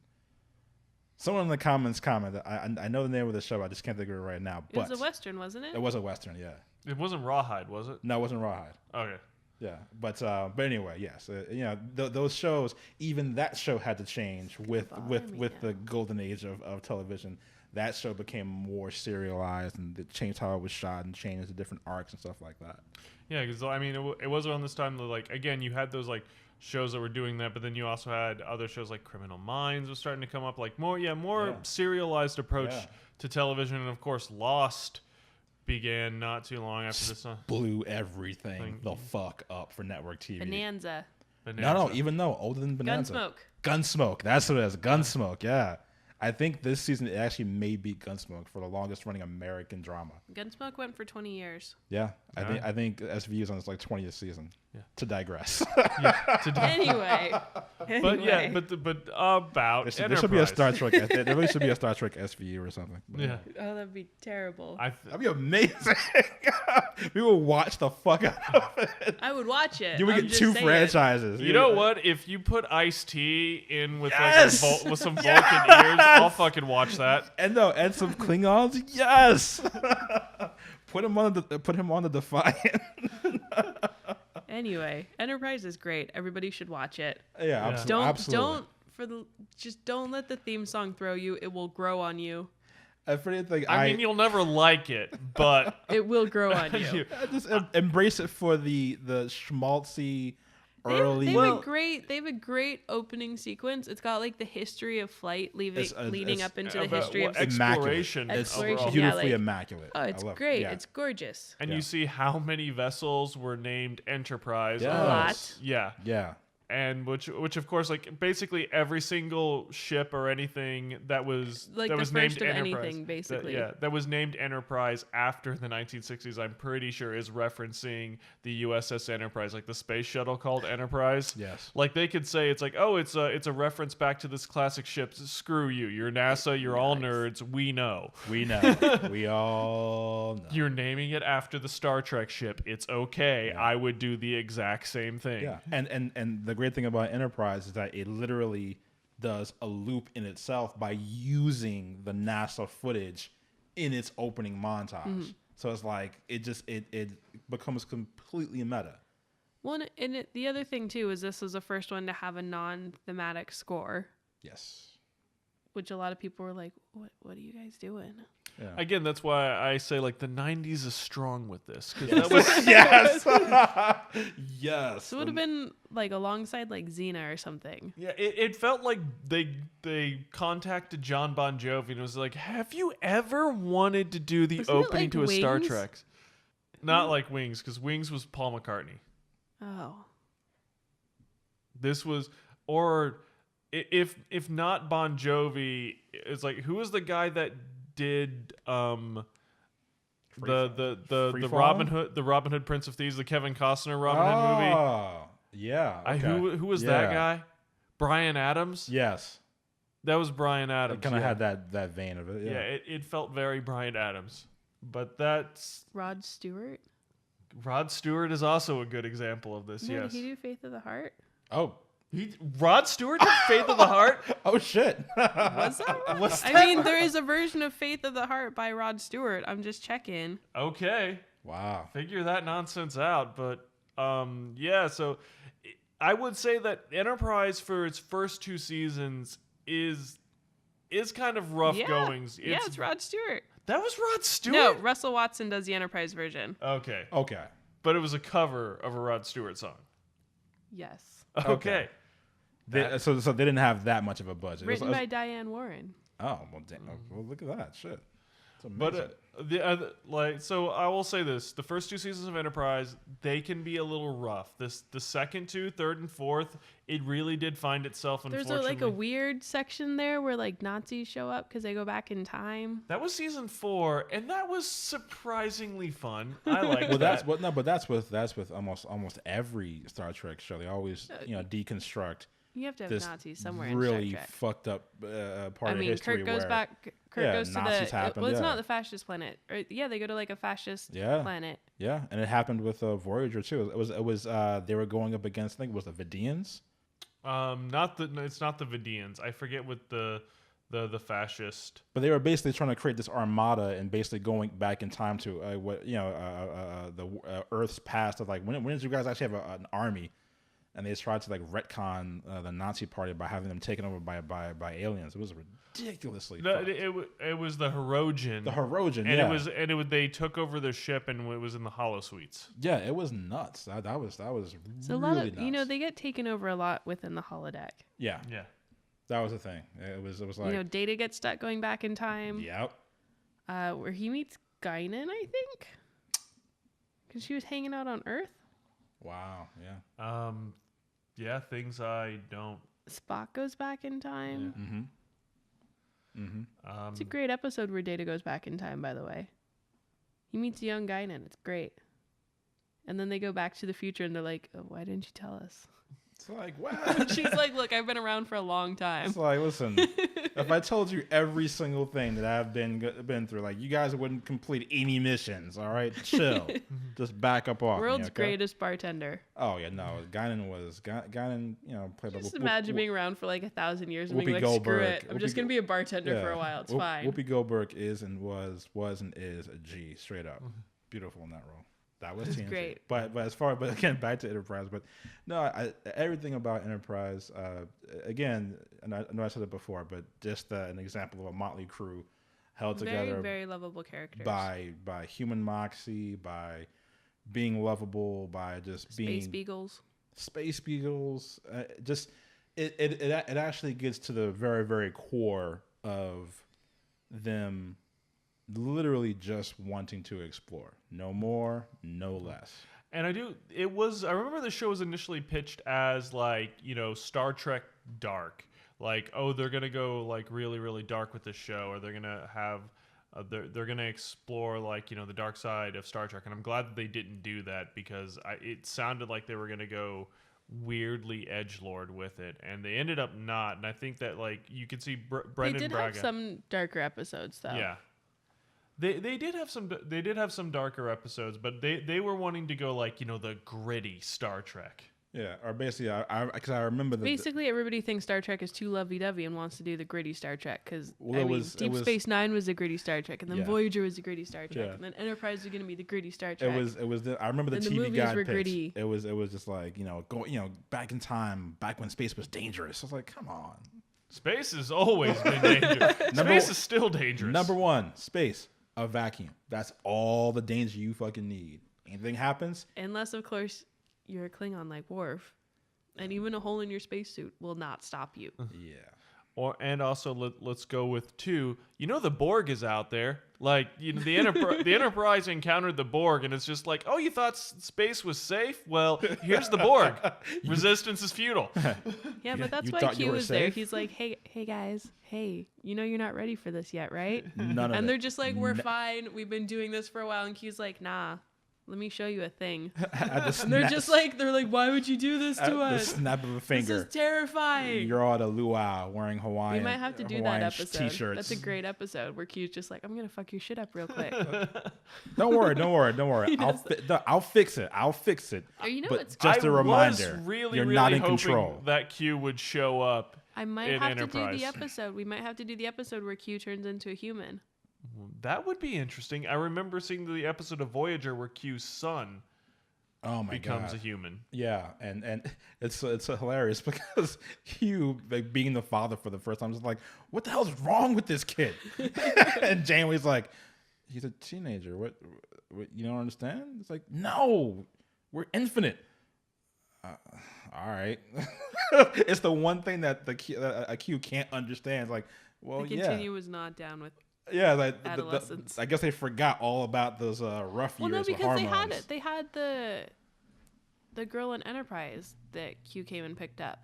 Someone in the comments comment that I know the name of the show, I just can't think of it right now. But it was a Western, wasn't it? It was a Western, yeah. It wasn't Rawhide, was it? No, it wasn't Rawhide. Okay. Yeah, but anyway, yes, those shows, even that show had to change with the golden age of television. That show became more serialized, and it changed how it was shot and changed the different arcs and stuff like that. Yeah, because I mean, it was around this time that, like, again, you had those like shows that were doing that, but then you also had other shows like Criminal Minds was starting to come up, like more serialized approach to television, and of course Lost began not too long after this. Blew everything the fuck up for network TV. Bonanza. No, even though older than Bonanza. Gunsmoke. That's what it is. Gunsmoke. Yeah. I think this season it actually may beat Gunsmoke for the longest running American drama. Gunsmoke went for 20 years. Yeah, I think SVU is on its like 20th season. Yeah. To digress. Anyway. But yeah, but about there should be a Star Trek. There really should be a Star Trek SVU or something. But yeah. Oh, that'd be terrible. That'd be amazing. We would watch the fuck out of it. I would watch it. You would get 2 franchises. You know what? If you put Ice-T in with with some Vulcan ears, I'll fucking watch that. And some Klingons. Yes. Put him on the Defiant. Anyway, Enterprise is great. Everybody should watch it. Yeah, absolutely. Don't let the theme song throw you. It will grow on you. A funny thing, I mean, you'll never like it, but It will grow on you. I just embrace it for the schmaltzy early. They have a great opening sequence. It's got like the history of flight leading up into the history of exploration. Exploration. It's Yeah, beautifully like- immaculate. Oh, it's I love great. It. Yeah. It's gorgeous. And Yeah. you see how many vessels were named Enterprise. Yes. A lot. Yeah. Yeah. And which of course, like basically every single ship or anything that was Like that the was first named of Enterprise, anything, basically. that was named Enterprise after the 1960s. I'm pretty sure is referencing the USS Enterprise, like the space shuttle called Enterprise. Yes. Like they could say it's like, oh, it's a reference back to this classic ship. Screw you, you're NASA, you're all nerds. We know. We know. We all know. You're naming it after the Star Trek ship. It's okay. Yeah. I would do the exact same thing. Yeah, and the great thing about Enterprise is that it literally does a loop in itself by using the NASA footage in its opening montage. So it's like it becomes completely meta. Well, and the other thing too is this was the first one to have a non-thematic score, Yes. which a lot of people were like, "What are you guys doing?" Yeah. Again, that's why I say like the 90s is strong with this because that was yes. Yes. So it would have been like alongside like Xena or something. yeah. It felt like they contacted John Bon Jovi and was like, "Have you ever wanted to do the Wasn't it opening like to a Star Wings? Trek?" Not like Wings, because Wings was Paul McCartney. Oh, This was, or if not Bon Jovi, it's like who was the guy that did the Freefall? Robin Hood Prince of Thieves, the Kevin Costner Robin Hood movie? Oh, yeah. Okay. Who was that Yeah. guy? Brian Adams. Yes. That was Brian Adams. It kind of yeah. had that vein of it. Yeah, Yeah. it felt very Brian Adams. But that's Rod Stewart. Rod Stewart is also a good example of this. No, Yes. did he do Faith of the Heart? Oh. Rod Stewart did Faith of the Heart. Oh shit. Was that? Rod? What's I that? mean, there is a version of Faith of the Heart by Rod Stewart. I'm just checking. Okay. Wow. Figure that nonsense out. But yeah, so I would say that Enterprise for its first 2 seasons is kind of rough Yeah. goings. Yeah, it's Rod Stewart. That was Rod Stewart? No, Russell Watson does the Enterprise version. Okay. Okay. But it was a cover of a Rod Stewart song. Yes. Okay. So they didn't have that much of a budget. Written by Diane Warren. Oh well, damn. Well, look at that shit. It's amazing. But so I will say this: the first 2 seasons of Enterprise, they can be a little rough. The second 2, third, and fourth, it really did find itself. There's Unfortunately, a weird section there where like Nazis show up because they go back in time. that was season 4, and that was surprisingly fun. I like well, that. that's with almost every Star Trek show. They always deconstruct You have to have this Nazis somewhere in really Star Trek. fucked up part I of mean, history. Kirk goes where, back. Kirk yeah, goes to Nazis the. happened, Well, it's yeah. not the fascist planet. Or, yeah, they go to like a fascist Yeah. planet. Yeah, and it happened with Voyager too. It was they were going up against, I think it was the Vidians. It's not the Vidians. I forget what the fascist. But they were basically trying to create this armada and basically going back in time to the Earth's past of like when did you guys actually have an army? And they tried to like retcon the Nazi party by having them taken over by aliens. It was ridiculously. fucked. It was the Hirogen. The Hirogen, and they took over their ship and it was in the Hollow Suites. Yeah, it was nuts. That was So a lot really of nuts. they get taken over a lot within the holodeck. Yeah, Yeah. that was the thing. It was like Data gets stuck going back in time. yep. Where he meets Guinan, I think, because she was hanging out on Earth. Wow. Yeah. Yeah, things I don't. Spock goes back in time. Mm-hmm. Mm-hmm. It's a great episode where Data goes back in time, by the way. He meets a young Guinan. It's great. And then they go back to the future and they're like, oh, why didn't you tell us? It's like what? She's like, look, I've been around for a long time. It's like, listen, if I told you every single thing that I've been through, like you guys wouldn't complete any missions. All right, chill, just back up off. World's me, okay? greatest bartender. Oh yeah, no, Guinan played by Just imagine being around for like 1,000 years and being Whoopi like, screw Goldberg. it. I'm just going to be a bartender for a while. It's fine. Whoopi Goldberg is and was and is a G, straight up. Beautiful in that role. That was TNG. great. But again, back to Enterprise. But no, everything about Enterprise. Again, and I know I said it before, but just an example of a motley crew held Very, together very lovable characters. by human moxie, by being lovable, by just being space beagles. Just it actually gets to the very, very core of them literally just wanting to explore. No more, no less. And I remember the show was initially pitched as like, Star Trek dark. Like, oh, they're going to go like really, really dark with this show, or they're going to have, they're going to explore like, the dark side of Star Trek. And I'm glad that they didn't do that, because it sounded like they were going to go weirdly edgelord with it, and they ended up not. And I think that like you could see Brendan They did Braga. have some darker episodes though. Yeah. They did have some darker episodes, but they were wanting to go like, the gritty Star Trek. Yeah, or basically, because I remember Basically, everybody thinks Star Trek is too lovey-dovey and wants to do the gritty Star Trek, because Deep Space Nine was a gritty Star Trek, and then Voyager was a gritty Star Trek, and then Enterprise was going to be the gritty Star Trek. I remember the and TV the movies guide were pitch. gritty. It was just like, back in time, back when space was dangerous. I was like, come on. Space has always been dangerous. Space is still dangerous. Number one, space, a vacuum. That's all the danger you fucking need. Anything happens, Unless, of course, you're a Klingon like Worf, and even a hole in your spacesuit will not stop you. yeah. And also let's go with 2. The Borg is out there. Like, the Enterprise encountered the Borg, and it's just like, oh, you thought space was safe? Well, here's the Borg. Resistance is futile. Yeah, but that's You why thought you Q were was there. safe? He's like, hey guys, you're not ready for this yet, right? None of And it. they're just like, we're fine. We've been doing this for a while. And Q's like, nah, let me show you a thing. And they're like, why would you do this to at the us? snap of a finger. This is terrifying. You're all at a luau wearing Hawaiian. We might have to do Hawaiian that episode. T-shirts. That's a great episode where Q's just like, I'm gonna fuck your shit up real quick. Don't worry. I'll fix it. Or you know but what's just a reminder, was really, you're really not in hoping control. that Q would show up. I might in have to do Enterprise. the episode. We might have to do the episode where Q turns into a human. That would be interesting. I remember seeing the episode of Voyager where Q's son becomes a human. Yeah, and it's hilarious because Hugh, like being the father for the first time, is like, what the hell's wrong with this kid? And Janeway's like, he's a teenager. What you don't understand? It's like, no, we're infinite. All right. It's the one thing that a Q can't understand. It's like, well, The Continuum was not down with. Yeah, like adolescence. I guess they forgot all about those rough years. Well, no, with because hormones. they had the girl in Enterprise that Q came and picked up.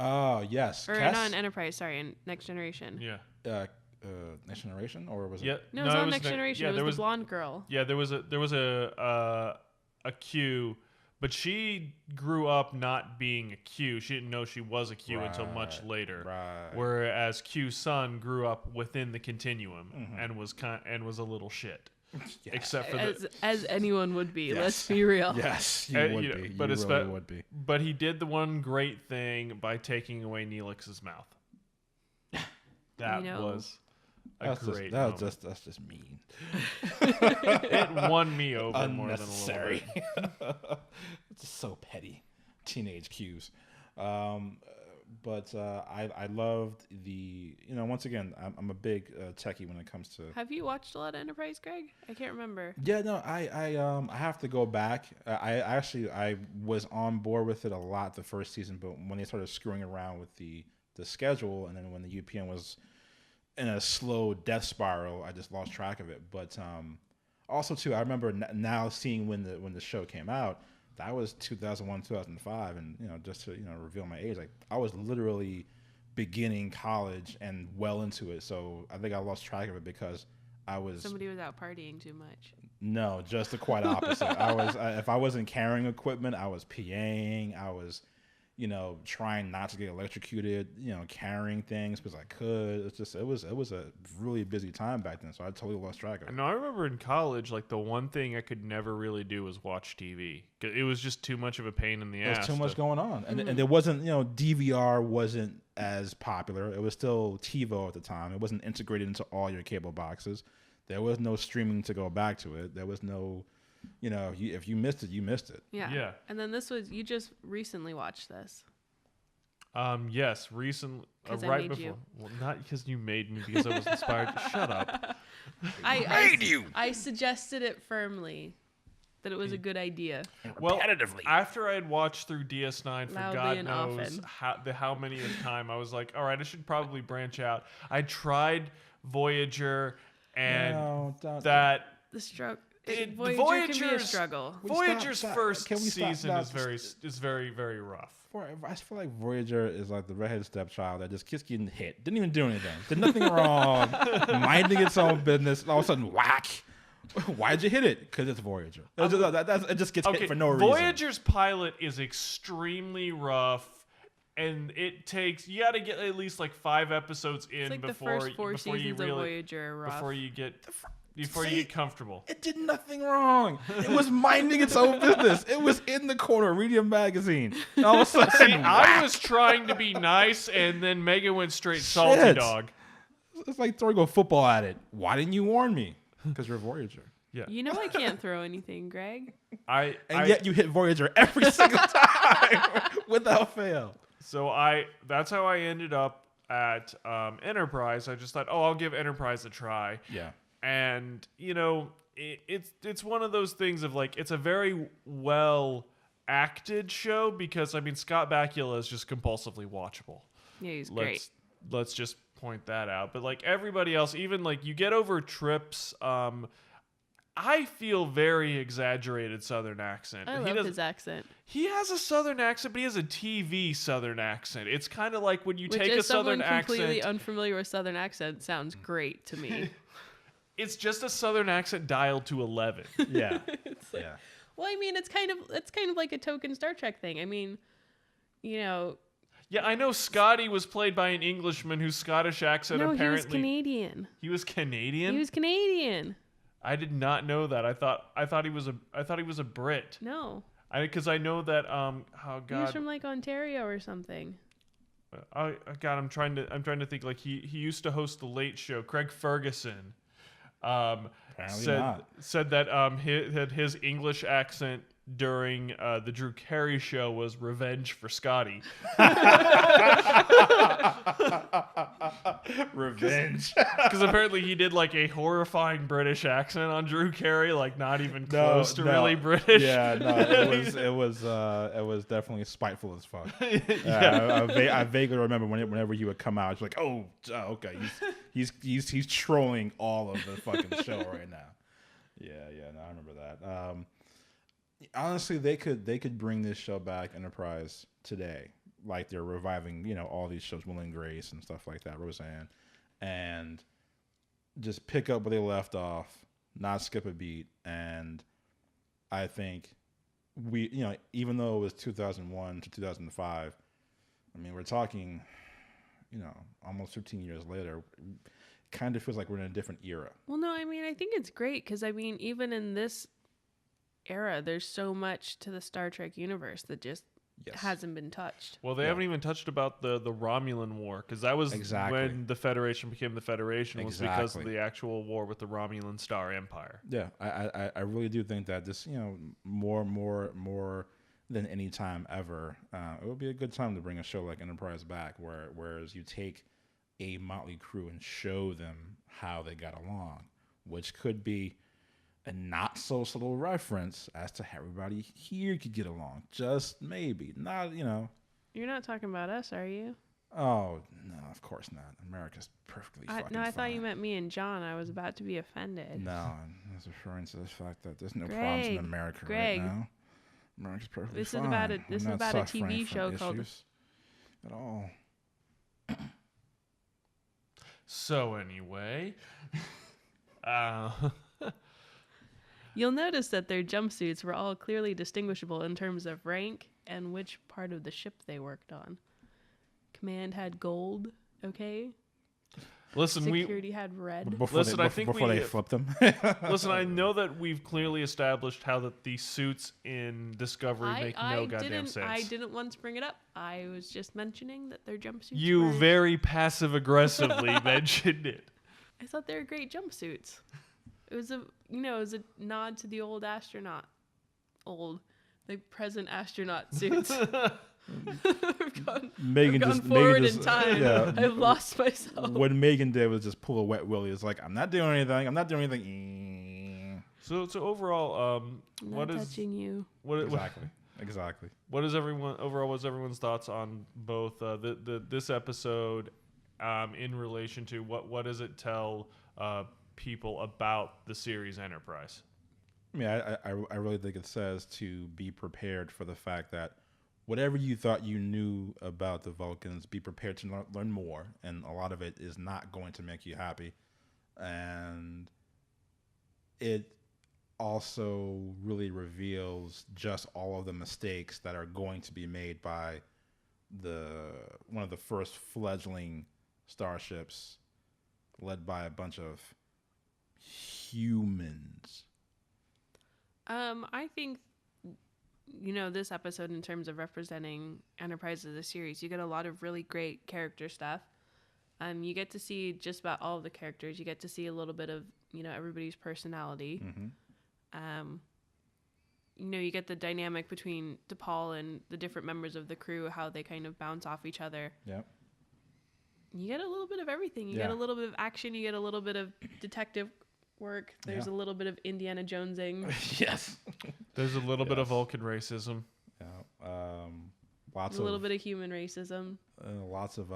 Oh yes, Or Cass? not in Enterprise, sorry, in Next Generation. Yeah. Next Generation, or was it? Yeah. No, it was on Next Generation. It was the blonde girl. Yeah, there was a Q, but she grew up not being a Q. She didn't know she was a Q until much later. Right. Whereas Q's son grew up within the continuum and was a little shit. Yes. Except for As anyone would be. Yes. Let's be real. Yes, you would be. But you really would be. But he did the one great thing by taking away Neelix's mouth. That was a great moment. That's just mean. It won me over more than a little Unnecessary. bit. It's just so petty. Teenage Qs. But I loved the, once again, I'm a big techie when it comes to. Have you watched a lot of Enterprise, Greg? I can't remember. Yeah, no, I have to go back. I was on board with it a lot the first season, but when they started screwing around with the schedule, and then when the UPN was in a slow death spiral, I just lost track of it. But also too, I remember now seeing when the show came out. That was 2001, 2005, and just to reveal my age, like I was literally beginning college and well into it. So I think I lost track of it because somebody was out partying too much. No, just the quite opposite. If I wasn't carrying equipment, I was PAing. I was, trying not to get electrocuted. Carrying things because I could. It was a really busy time back then. So I totally lost track of it. No, I remember in college, like the one thing I could never really do was watch TV. It was just too much of a pain in the ass. There's too much going on, and there wasn't, DVR wasn't as popular. It was still TiVo at the time. It wasn't integrated into all your cable boxes. There was no streaming to go back to it. There was no, if you missed it, you missed it. Yeah. Yeah. And then you just recently watched this. Yes, recently. 'Cause I Right made before. you. Well, not because you made me, because I was inspired. Shut up. I suggested it firmly that it was a good idea. Well, after I had watched through DS9 for Loudly God and knows often. how many of time, I was like, all right, I should probably branch out. I tried Voyager, and No, don't- that The struggle. It- Voyager can be a Voyager's- struggle. Voyager's stop. first Can we stop? season No, is very very rough. I feel like Voyager is like the redheaded stepchild that just keeps getting hit. Didn't even do anything. Did nothing wrong. Minding its own business. And all of a sudden, whack. Why'd you hit it? Because it's Voyager. It just gets hit for no reason. Voyager's pilot is extremely rough, and it takes you got to get at least like 5 episodes in It's like before the first 4 before you seasons of really Voyager are rough. before you get comfortable. It did nothing wrong. It was minding its own business. It was in the corner reading a magazine. And all of a sudden, See, I was trying to be nice, and then Megan went straight salty Shit. dog. It's like throwing a football at it. Why didn't you warn me? Because you're Voyager. Yeah, You know I can't throw anything, Greg. And yet you hit Voyager every single time without fail. So that's how I ended up at Enterprise. I just thought, I'll give Enterprise a try. Yeah. And it's one of those things of like, it's a very well acted show, because I mean Scott Bakula is just compulsively watchable. Yeah, he's great. Let's just point that out. But like everybody else, even like you get over Trips, I feel very exaggerated Southern accent. I love his accent. He has a Southern accent, but he has a TV Southern accent. It's kind of like when you Which, take a Southern accent. Completely unfamiliar with Southern accent, sounds great to me. It's just a Southern accent dialed to 11. Yeah. It's like, Yeah. well, I mean, it's kind of like a token Star Trek thing. I mean, you know. Yeah, I know Scotty was played by an Englishman whose Scottish accent No, apparently. he was Canadian. He was Canadian? He was Canadian. I did not know that. I thought he was a Brit. No. Because I know that oh god. He was from like Ontario or something. God, I'm trying to think. Like he used to host the Late Show. Craig Ferguson said that his English accent during the Drew Carey show was revenge for Scotty. Revenge. Because apparently he did like a horrifying British accent on Drew Carey, like not even close to really British. Yeah, no, it was definitely spiteful as fuck. I vaguely remember whenever he would come out, it's like, oh, okay, he's trolling all of the fucking show right now. Yeah, no, I remember that. Honestly, they could bring this show back, Enterprise, today, like they're reviving, all these shows, Will and Grace and stuff like that, Roseanne, and just pick up where they left off, not skip a beat. And I think even though it was 2001 to 2005, I mean, we're talking, almost 15 years later. Kind of feels like we're in a different era. Well, no, I mean, I think it's great because, I mean, even in this era, there's so much to the Star Trek universe that just hasn't been touched. Well, they haven't even touched about the Romulan War, because that was when the Federation became the Federation, was because of the actual war with the Romulan Star Empire. Yeah, I really do think that this, more than any time ever, it would be a good time to bring a show like Enterprise back, whereas you take a motley crew and show them how they got along, which could be a not so subtle reference as to how everybody here could get along. Just maybe. Not, You're not talking about us, are you? Oh, no, of course not. America's perfectly fucking fine. No, I thought you meant me and John. I was about to be offended. No, I was referring to the fact that there's no problems in America right now. America's perfectly fine. This is about a TV show called... At all. So anyway... You'll notice that their jumpsuits were all clearly distinguishable in terms of rank and which part of the ship they worked on. Command had gold, okay? Listen, Security had red. Before they flipped them. Listen, I know that we've clearly established how that the suits in Discovery make no goddamn sense. I didn't once bring it up. I was just mentioning that their jumpsuits You were... very passive-aggressively mentioned it. I thought they were great jumpsuits. It was a nod to the the present astronaut suits. Megan I've gone just forward Megan in just, time. yeah. I've lost myself. What Megan did was just pull a wet willy. It's like, I'm not doing anything. I'm not doing anything. So overall, I'm what not is touching you. Exactly. what is everyone's thoughts on both this episode in relation to what does it tell people about the series Enterprise? I mean, I really think it says to be prepared for the fact that whatever you thought you knew about the Vulcans, be prepared to learn more. And a lot of it is not going to make you happy. And it also really reveals just all of the mistakes that are going to be made by one of the first fledgling starships led by a bunch of humans. I think, this episode, in terms of representing Enterprise as a series, you get a lot of really great character stuff. You get to see just about all of the characters. You get to see a little bit of, everybody's personality. Mm-hmm. You get the dynamic between DePaul and the different members of the crew, how they kind of bounce off each other. Yep. You get a little bit of everything. You Yeah. get a little bit of action. You get a little bit of detective work. There's a little bit of Indiana Jonesing. Yes. There's a little bit of Vulcan racism. Yeah. A little bit of human racism. Lots of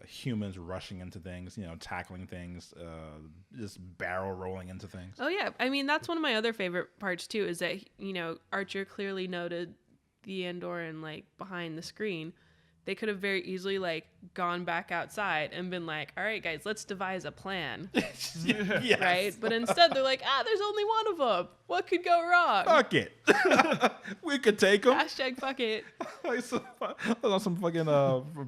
humans rushing into things, tackling things, just barrel rolling into things. Oh, yeah. I mean, that's one of my other favorite parts, too, is that, Archer clearly noted the Andorian, behind the screen. They could have very easily, gone back outside and been like, all right, guys, let's devise a plan. Yes. Right? But instead, they're like, there's only one of them. What could go wrong? Fuck it. We could take them. Hashtag fuck it. Like some fucking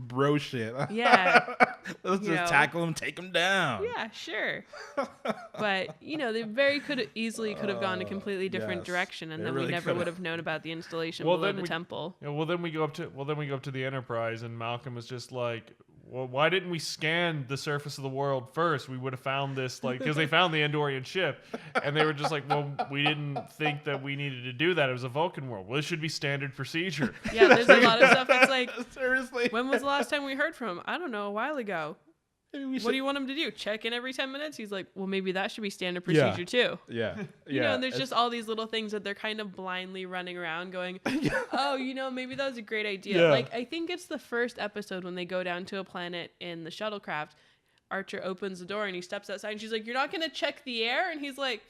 bro shit. Yeah. Let's just tackle them, take them down. Yeah, sure. But, they very easily could have gone a completely different yes. direction, and They then really we never could've. would have known about the installation Well, below then the we- temple. Yeah, well, then we go up to the Enterprise, and Malcolm is just like, well, why didn't we scan the surface of the world first? We would have found this, because they found the Andorian ship, and they were just like, well, we didn't think that we needed to do that. It was a Vulcan world. Well, this should be standard procedure. Yeah, there's a lot of stuff. It's like, Seriously. when was the last time we heard from him? I don't know, a while ago. Maybe we What should- do you want him to do? Check in every 10 minutes? He's like, well, maybe that should be standard procedure too. Yeah. And there's just all these little things that they're kind of blindly running around going, oh, maybe that was a great idea. Yeah. I think it's the first episode when they go down to a planet in the shuttlecraft. Archer opens the door and he steps outside and she's like, you're not going to check the air? And he's like,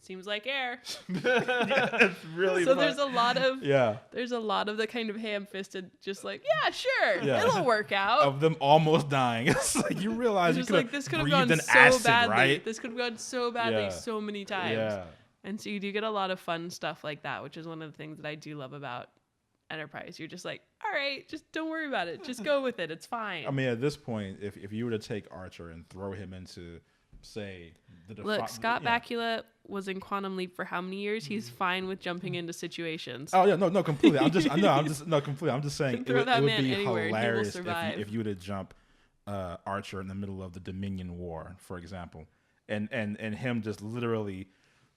seems like air. It's really So fun. there's a lot of Yeah. there's a lot of the kind of ham-fisted, just like, yeah, sure, Yeah. it'll work out. Of them almost dying. It's like you realize Just you could like, this could have breathed gone in so acid, badly. right? This could have gone so badly Yeah. so many times. Yeah. And so you do get a lot of fun stuff like that, which is one of the things that I do love about Enterprise. You're just like, all right, just don't worry about it. Just go with it. It's fine. I mean, at this point, if you were to take Archer and throw him into, say, Look, Scott Bakula was in Quantum Leap for how many years? He's fine with jumping into situations. Oh yeah, no, completely. Completely. I'm just saying Throw it that would man be anywhere and he will hilarious survive. if you were to jump Archer in the middle of the Dominion War, for example, and him just literally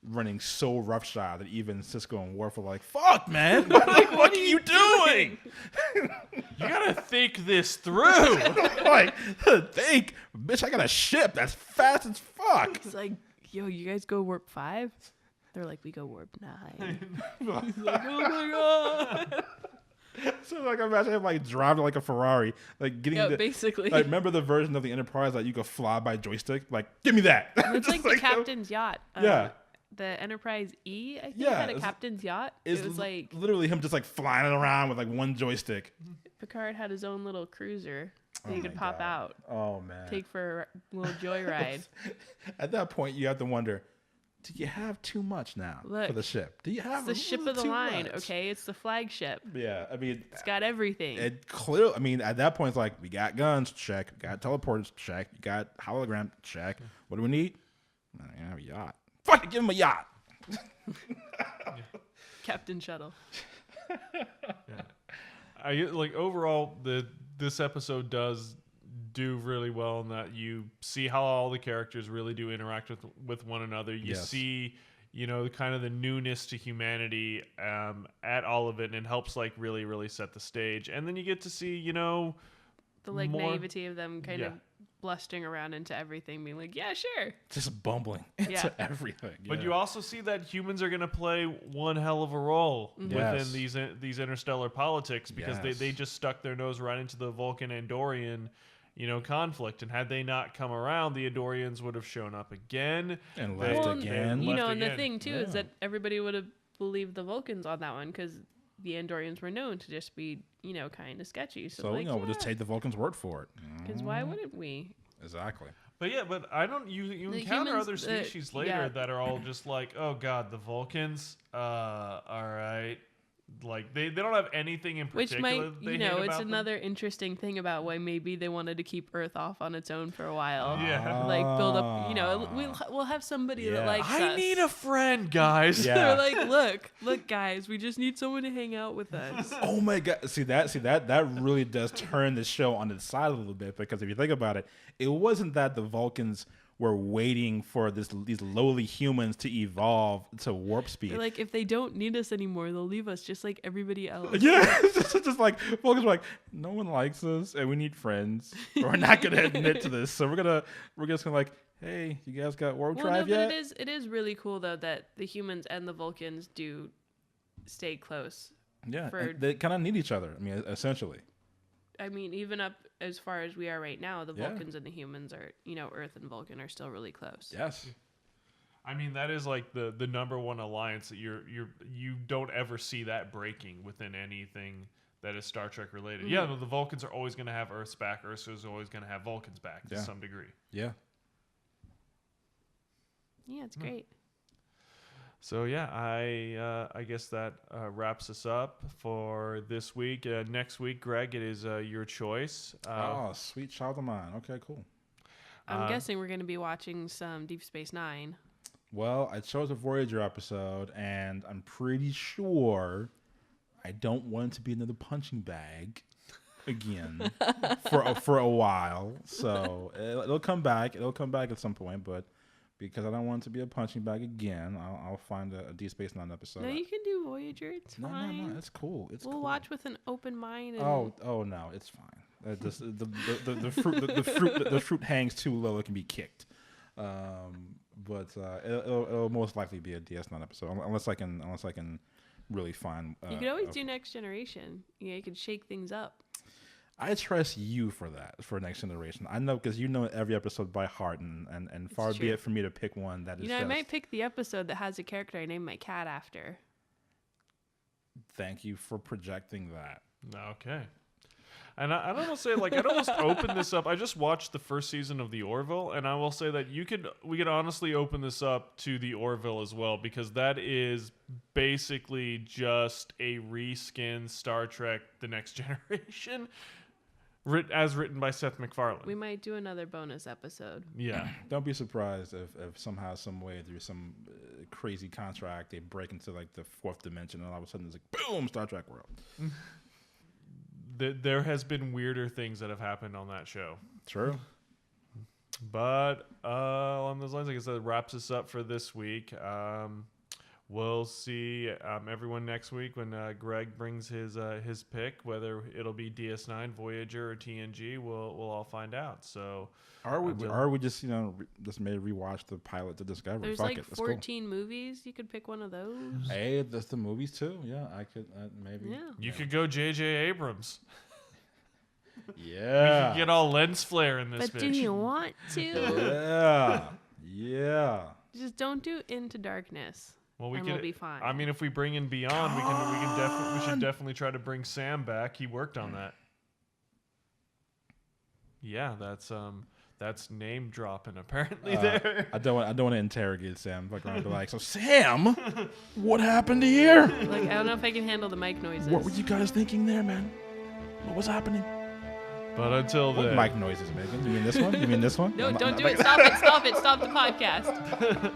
running so roughshod that even Cisco and Worf are like, "Fuck, man, what are you doing?" You gotta think this through. Like, think, bitch, I got a ship that's fast as fuck. He's like, yo, you guys go warp 5? They're like, we go warp 9. He's like, oh my God. So like, imagine him like driving like a Ferrari, like getting Yeah, basically. Like, remember the version of the Enterprise that you could fly by joystick? Like, give me that. It's Just like the captain's yacht. Yeah. The Enterprise E, I think, Yeah, had a it's- captain's yacht. It's It was like literally him just like flying it around with like one joystick. Picard had his own little cruiser that you Oh could my pop God. out, Oh man. take for a little joyride. At that point, you have to wonder, do you have too much now for Look, the ship? Do you have It's the a ship little of the too line, much? okay? It's the flagship. Yeah, I mean, It's got everything. it clear. I mean, at that point, it's like we got guns, check. We got teleporters, check. We got hologram, check. What do we need? I have a yacht. Fucking give him a yacht. Captain Shuttle. I like overall this episode does do really well in that you see how all the characters really do interact with one another. You Yes. see kind of the newness to humanity at all of it, and helps like really, really set the stage. And then you get to see, the like more, naivety of them kind of blustering around into everything, being like, yeah, sure. Just bumbling into everything. But you also see that humans are going to play one hell of a role within these interstellar politics, because they just stuck their nose right into the Vulcan-Andorian conflict. And had they not come around, the Andorians would have shown up again. And left again. And the thing, too, is that everybody would have believed the Vulcans on that one, because the Andorians were known to just be, kind of sketchy. So we'll just take the Vulcans' word for it. Because why wouldn't we? Exactly. But I don't. You encounter other species later that are all just like, oh god, the Vulcans. All right. Like they don't have anything in particular. Which might, it's another interesting thing about why maybe they wanted to keep Earth off on its own for a while. Yeah. Like build up, we'll have somebody that likes us. I need a friend, guys. They're like, look, guys, we just need someone to hang out with us. Oh my god! See that really does turn the show on its side a little bit, because if you think about it, it wasn't that the Vulcans were waiting for these lowly humans to evolve to warp speed. They're like, if they don't need us anymore, they'll leave us just like everybody else. Yeah, it's just like Vulcans were like, no one likes us, and we need friends. We're not gonna admit to this, so we're just gonna like, hey, you guys got warp drive yet? It is really cool though that the humans and the Vulcans do stay close. Yeah, they kind of need each other. I mean, essentially. I mean, even up as far as we are right now, the Vulcans and the humans are, Earth and Vulcan are still really close. Yes. I mean, that is like the number one alliance that you don't ever see that breaking within anything that is Star Trek related. Mm-hmm. Yeah, the Vulcans are always going to have Earth's back. Earth is always going to have Vulcans back to some degree. Yeah. Yeah, it's great. So I guess that wraps us up for this week. Next week, Greg, it is your choice. Sweet child of mine. Okay, cool. I'm guessing we're going to be watching some Deep Space Nine. Well, I chose a Voyager episode, and I'm pretty sure I don't want it to be another punching bag again for a while. So it'll come back. It'll come back at some point, but because I don't want it to be a punching bag again, I'll find a Deep Space Nine episode. No, you can do Voyager. It's fine. No, it's cool. We'll watch with an open mind. And Oh no, it's fine. The fruit hangs too low; it can be kicked. But it'll most likely be a DS9 episode, unless I can really find. You could always do Next Generation. You could shake things up. I trust you for that, for Next Generation. I know, because you know every episode by heart, and far be it for me to pick one that is. I might pick the episode that has a character I named my cat after. Thank you for projecting that. Okay. And I'd almost say, I'd almost open this up. I just watched the first season of The Orville, and I will say that we could honestly open this up to The Orville as well, because that is basically just a reskin Star Trek: The Next Generation, as written by Seth MacFarlane. We might do another bonus episode. Yeah. Don't be surprised if somehow, some way, through some crazy contract, they break into like the fourth dimension, and all of a sudden it's like, boom, Star Trek world. There has been weirder things that have happened on that show. True. But on those lines, I guess that wraps us up for this week. We'll see everyone next week when Greg brings his pick, whether it'll be DS9, Voyager, or TNG. We'll all find out. So are we just just maybe rewatch the pilot to Discovery? There's like 14 movies. You could pick one of those. Hey, that's the movies too. Yeah, I could maybe. Yeah. You could go J.J. Abrams. Yeah. We could get all lens flare in this. But do you want to? Yeah. Just don't do Into Darkness. Well, we'll be fine. I mean, if we bring in Beyond, we should definitely try to bring Sam back. He worked on that. Yeah, that's name dropping apparently there. I don't want to interrogate Sam. I'm gonna be like, so Sam, what happened here? Like, I don't know if I can handle the mic noises. What were you guys thinking there, man? What was happening? But until then, what mic noises, Megan? You mean this one? No, don't do it. Stop it. Stop the podcast.